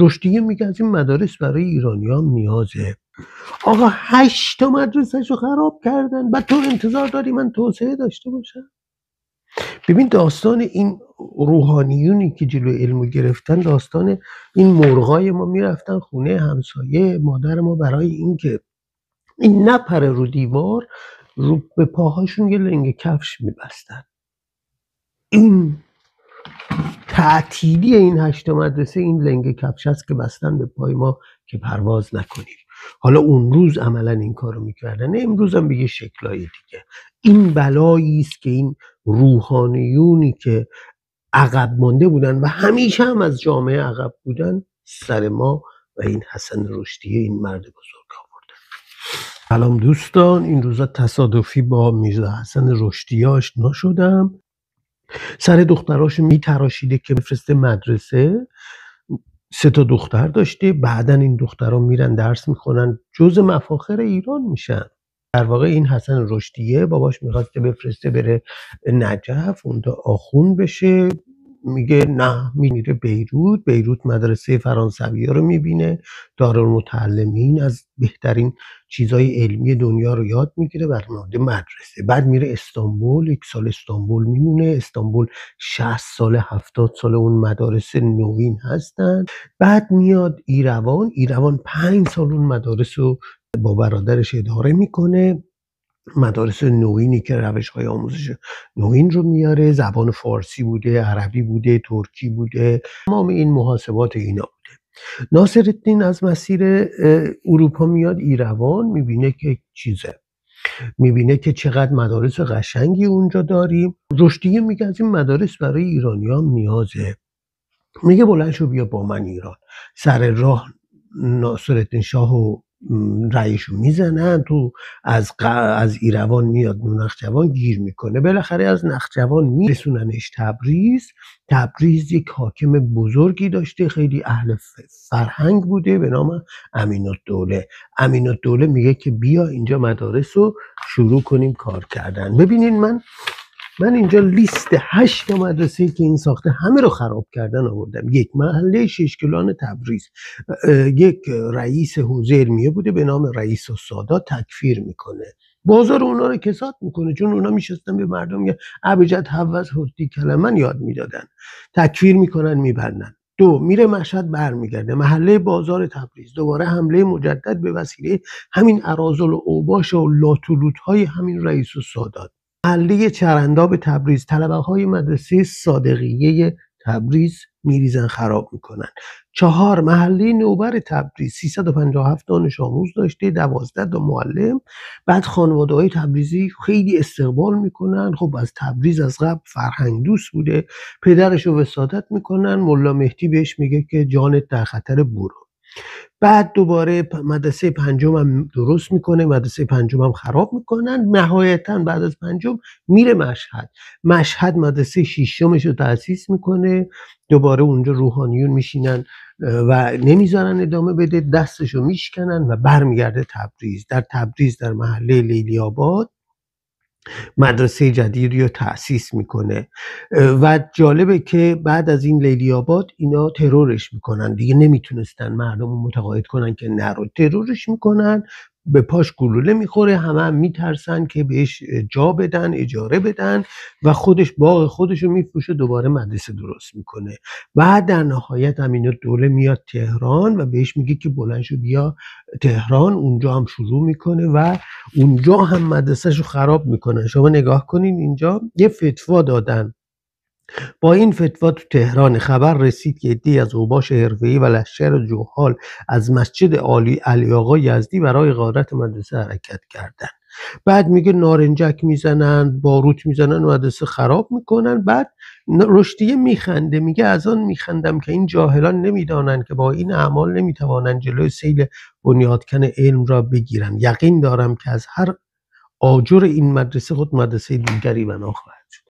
رشدیه میگه از این مدارس برای ایرانیام نیازه. آقا 8 تا مدرسه‌شو خراب کردن، بعد تو انتظار داری من توسعه داشته باشم؟ ببین داستان این روحانیونی که جلو علمو گرفتن، داستان این مرغای ما میرفتن خونه همسایه مادر ما برای اینکه این نپره رو دیوار، رو به پاهاشون یه لنگ کفش میبستن. این تعطیلی این 8 تا مدرسه این لنگ کفش است که بستن به پای ما که پرواز نکنیم. حالا اون روز عملا این کارو میکردن، امروز هم به یه شکلای دیگه. این بلایی است که این روحانیونی که عقب مانده بودن و همیشه هم از جامعه عقب بودن سر ما و این حسن رشدیه، این مرد بزرگ آوردن. سلام دوستان، این روزا تصادفی با میرزا حسن رشدیه آشنا شدم. سر دختراشو میتراشیده که بفرسته مدرسه. 3 تا دختر داشته، بعدن این دخترها میرن درس میخونن، جز مفاخر ایران میشن. در واقع این حسن رشدیه باباش میخواسته بفرسته بره نجف اونجا آخوند بشه، میگه نه، میره بیروت مدرسه فرانسوی ها رو میبینه، دارالمتعلمین، از بهترین چیزای علمی دنیا رو یاد میگیره بر مورد مدرسه. بعد میره استانبول، 1 سال استانبول میمونه. استانبول 60 سال 70 سال اون مدارس نوین هستن. بعد میاد ایروان 5 سال اون مدارس رو با برادرش اداره میکنه، مدارس نوینی که روش‌های آموزش نوین رو میاره، زبان فارسی بوده، عربی بوده، ترکی بوده، تمام این محاسبات اینا بوده. ناصرالدین از مسیر اروپا میاد ایروان، میبینه که چقدر مدارس قشنگی اونجا داریم. رشدیه میگه از این مدارس برای ایرانیام نیازه. میگه بلند شو بیا با من ایران. سر راه ناصرالدین شاهو رأیشو میزنن، تو از ایروان میاد نخجوان گیر میکنه، بالاخره از نخجوان میرسوننش تبریز یک حاکم بزرگی داشته، خیلی اهل فرهنگ بوده، به نام امین‌الدوله میگه که بیا اینجا مدارس رو شروع کنیم کار کردن. ببینین من اینجا لیست 8 تا مدرسه‌ای که این ساخته همه رو خراب کردن آوردم. یک محله ششکلان تبریز، یک رئیس حوزه علمیه بوده به نام رئیس السادات، تکفیر میکنه، بازار اونا رو کساد میکنه، چون اونا میشستن به مردم میگن ابجد حوض حدی کلمن یاد میدادن، تکفیر میکنن میبرن. 2 میره مشهد برمیگرده، محله بازار تبریز، دوباره حمله مجدد به وسیله همین اراذل و اوباش و لاتولوت های همین رئیس السادات. محله چرنداب تبریز، طلبه‌های مدرسه صادقیه تبریز میریزن خراب میکنن. 4 محله نوبر تبریز، 357 دانش آموز داشته، 12 تا معلم. بعد خانواده‌های تبریزی خیلی استقبال میکنن. خب از تبریز از قبل فرهنگ دوست بوده، پدرش رو وسادت میکنن، ملا مهدی بهش میگه که جانت در خطر، برو. بعد دوباره مدرسه 5 هم درست میکنه، مدرسه 5 هم خراب میکنن. نهایتا بعد از 5 میره مشهد مدرسه 6 رو تأسیس میکنه، دوباره اونجا روحانیون میشینن و نمیذارن ادامه بده، دستشو میشکنن و برمیگرده تبریز. در تبریز در محله لیلی آباد مدرسه جدیدی رو تأسیس میکنه و جالبه که بعد از این لیلی آباد اینا ترورش میکنن، دیگه نمیتونستن مردم رو متقاعد کنن که نرو، ترورش میکنن، به پاش گلوله میخوره، همه میترسن که بهش جا بدن، اجاره بدن و خودش باغ خودشو میفروشه، دوباره مدرسه درست میکنه. بعد در نهایت امین‌الدوله میاد تهران و بهش میگه که بلند شو بیا تهران، اونجا هم شروع میکنه و اونجا هم مدرسهشو خراب میکنن. شما نگاه کنین اینجا یه فتوا دادن، با این فتوا تو تهران خبر رسید که عده‌ای از اوباش حرفه‌ای و لشکر جوحال از مسجد علی آقا یزدی برای غارت مدرسه حرکت کردن. بعد میگه نارنجک میزنن، باروت میزنن، مدرسه خراب میکنن. بعد رشدیه میخنده، میگه از آن میخندم که این جاهلان نمیدانند که با این اعمال نمیتوانند جلوی سیل بنیادکن علم را بگیرند. یقین دارم که از هر آجر این مدرسه خود مدرسه دیگری بنا خواهد شد.